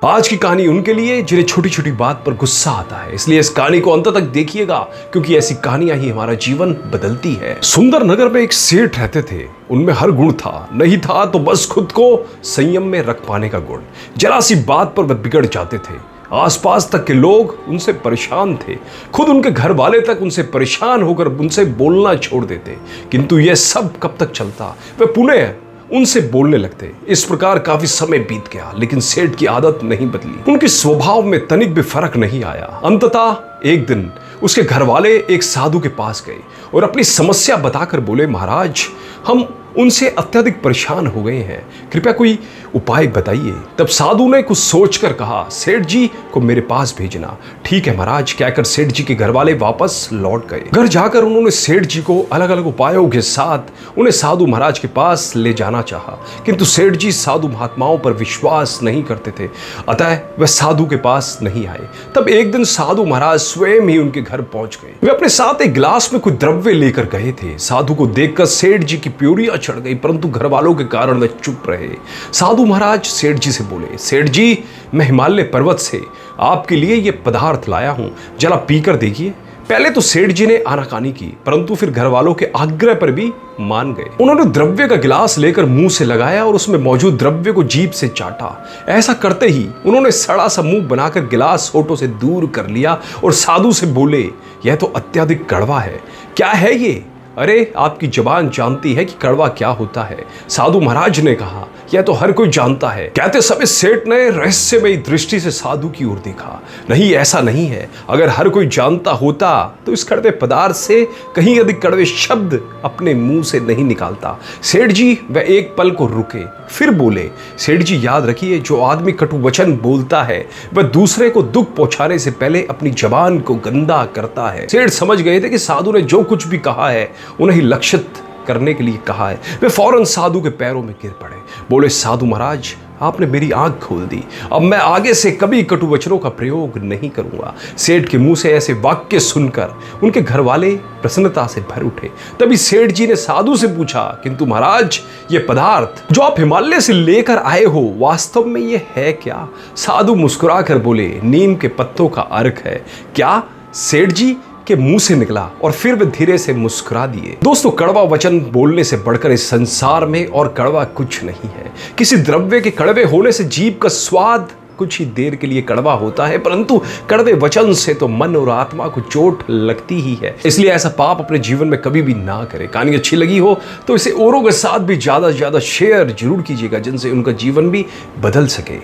आज की कहानी उनके लिए जिन्हें छोटी छोटी बात पर गुस्सा आता है, इसलिए इस कहानी को अंत तक देखिएगा क्योंकि ऐसी कहानियां ही हमारा जीवन बदलती है। सुंदर नगर में एक सेठ रहते थे। उनमें हर गुण था, नहीं था तो बस खुद को संयम में रख पाने का गुण। जरा सी बात पर वे बिगड़ जाते थे। आसपास तक के लोग उनसे परेशान थे, खुद उनके घर वाले तक उनसे परेशान होकर उनसे बोलना छोड़ देते। किंतु यह सब कब तक चलता? वे पुनः उनसे बोलने लगते। इस प्रकार काफी समय बीत गया, लेकिन सेठ की आदत नहीं बदली। उनके स्वभाव में तनिक भी फर्क नहीं आया। अंततः एक दिन उसके घर वाले एक साधु के पास गए और अपनी समस्या बताकर बोले, महाराज, हम उनसे अत्यधिक परेशान हो गए हैं, कृपया कोई उपाय बताइए। तब साधु ने कुछ सोचकर कहा, सेठ जी को मेरे पास भेजना। ठीक है महाराज, कहकर सेठ जी के घर वाले वापस लौट गए। घर जाकर उन्होंने सेठ जी को अलग अलग उपायों के साथ उन्हें साधु महाराज के पास ले जाना चाहा, किंतु सेठ जी साधु महात्माओं पर विश्वास नहीं करते थे, अतः वह साधु के पास नहीं आए। तब एक दिन साधु महाराज स्वयं ही उनके घर पहुंच गए। वे अपने साथ एक गिलास में कोई द्रव्य लेकर गए थे। साधु को देखकर सेठ जी की प्यूरियां चढ़ गई, परंतु घर वालों के कारण वे चुप रहे। साधु महाराज सेठ जी से बोले, सेठ जी, मैं हिमालय पर्वत से आपके लिए ये पदार्थ लाया हूं, जरा पीकर देखिए। पहले तो सेठ जी ने आनाकानी की, परंतु फिर घर वालों के आग्रह पर भी मान गए। उन्होंने द्रव्य का गिलास लेकर मुंह से लगाया और उसमें मौजूद द्रव्य को जीभ से चाटा। ऐसा करते ही उन्होंने सड़ा सा मुंह बनाकर गिलास होठों से दूर कर लिया और साधु से बोले, यह तो अत्यधिक कड़वा है, क्या है ये? अरे, आपकी जबान जानती है कि कड़वा क्या होता है। साधु महाराज ने कहा, यह तो हर कोई जानता है। कहते समय सेठ ने रहस्यमयी दृष्टि से साधु की ओर देखा। नहीं, ऐसा नहीं है। अगर हर कोई जानता होता तो इस कड़वे पदार्थ से कहीं अधिक कड़वे शब्द अपने मुंह से नहीं निकालता। सेठ जी वह एक पल को रुके, फिर बोले, सेठ जी याद रखिए, जो आदमी कटु वचन बोलता है वह दूसरे को दुख पहुंचाने से पहले अपनी जबान को गंदा करता है। सेठ समझ गए थे कि साधु ने जो कुछ भी कहा है उन्हें लक्षित करने के लिए कहा है। वे फौरन साधु के पैरों में गिर पड़े। बोले, साधु महाराज, आपने मेरी आंख खोल दी। अब मैं आगे से कभी कटु वचनों का प्रयोग नहीं करूंगा। सेठ के मुंह से ऐसे वाक्य सुनकर उनके घर वाले प्रसन्नता से भर उठे। तभी सेठ जी ने साधु से पूछा, किंतु महाराज, ये पदार्थ जो आप हिमालय से लेकर आए हो, वास्तव में ये है क्या? साधु मुस्कुराकर बोले, नीम के पत्तों का अर्क है। क्या? सेठ जी के मुंह से निकला और फिर वे धीरे से मुस्कुरा दिए। दोस्तों, कड़वा वचन बोलने से बढ़कर इस संसार में और कड़वा कुछ नहीं है। किसी द्रव्य के कड़वे होने से जीभ का स्वाद कुछ ही देर के लिए कड़वा होता है, परंतु कड़वे वचन से तो मन और आत्मा को चोट लगती ही है। इसलिए ऐसा पाप अपने जीवन में कभी भी ना करें। कहानी अच्छी लगी हो तो इसे औरों के साथ भी ज्यादा से ज्यादा शेयर जरूर कीजिएगा, जिनसे उनका जीवन भी बदल सके।